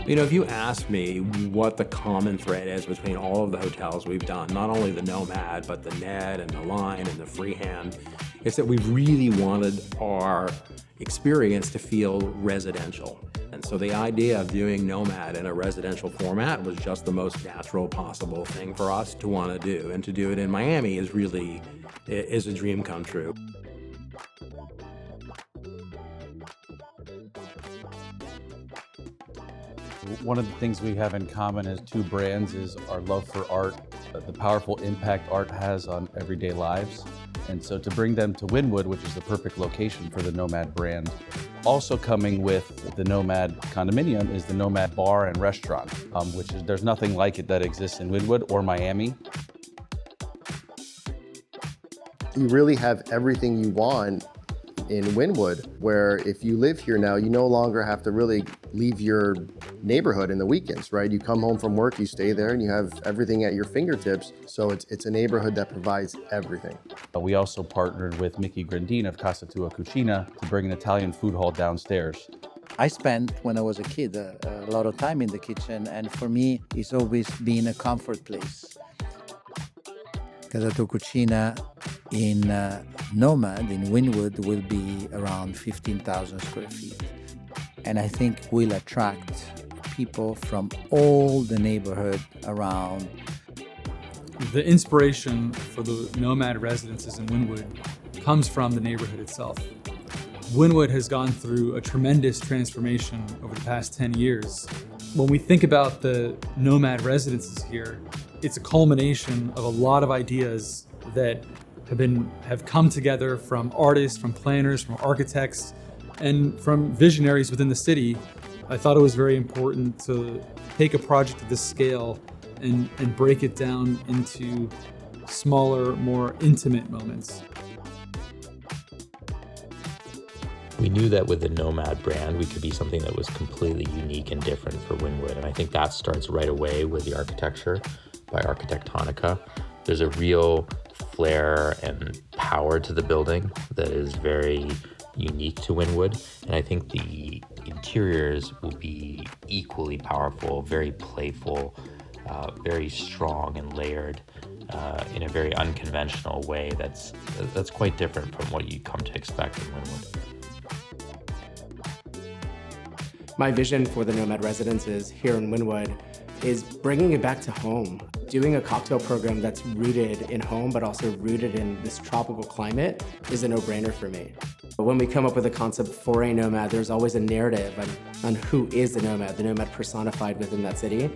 You know, if you ask me what the common thread is between all of the hotels we've done, not only the Nomad, but the Ned and the Line and the Freehand, it's that we really wanted our experience to feel residential. And so the idea of doing Nomad in a residential format was just the most natural possible thing for us to want to do. And to do it in Miami is really, is a dream come true. One of the things we have in common as two brands is our love for art, the powerful impact art has on everyday lives. And so to bring them to Wynwood, which is the perfect location for the Nomad brand, also coming with the Nomad condominium is the Nomad bar and restaurant, which is, there's nothing like it that exists in Wynwood or Miami. You really have everything you want in Wynwood, where if you live here now, you no longer have to really leave your neighborhood in the weekends, right? You come home from work, you stay there, and you have everything at your fingertips. So it's a neighborhood that provides everything. We also partnered with Mickey Grandin of Casa to Cucina to bring an Italian food hall downstairs. I spent, when I was a kid, a lot of time in the kitchen, and for me, it's always been a comfort place. Casa to Cucina in Nomad, in Wynwood, will be around 15,000 square feet. And I think will attract people from all the neighborhood around. The inspiration for the Nomad Residences in Wynwood comes from the neighborhood itself. Wynwood has gone through a tremendous transformation over the past 10 years. When we think about the Nomad Residences here, it's a culmination of a lot of ideas that have come together from artists, from planners, from architects, and from visionaries within the city. I thought it was very important to take a project of this scale and break it down into smaller, more intimate moments. We knew that with the Nomad brand, we could be something that was completely unique and different for Wynwood. And I think that starts right away with the architecture by Arquitectonica. There's a real flair and power to the building that is very unique to Wynwood. And I think the interiors will be equally powerful, very playful, very strong and layered in a very unconventional way that's quite different from what you come to expect in Wynwood. My vision for the Nomad Residences here in Wynwood is bringing it back to home. Doing a cocktail program that's rooted in home, but also rooted in this tropical climate is a no-brainer for me. But when we come up with a concept for a Nomad, there's always a narrative on who is the Nomad personified within that city.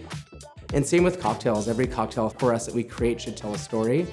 And same with cocktails. Every cocktail for us that we create should tell a story.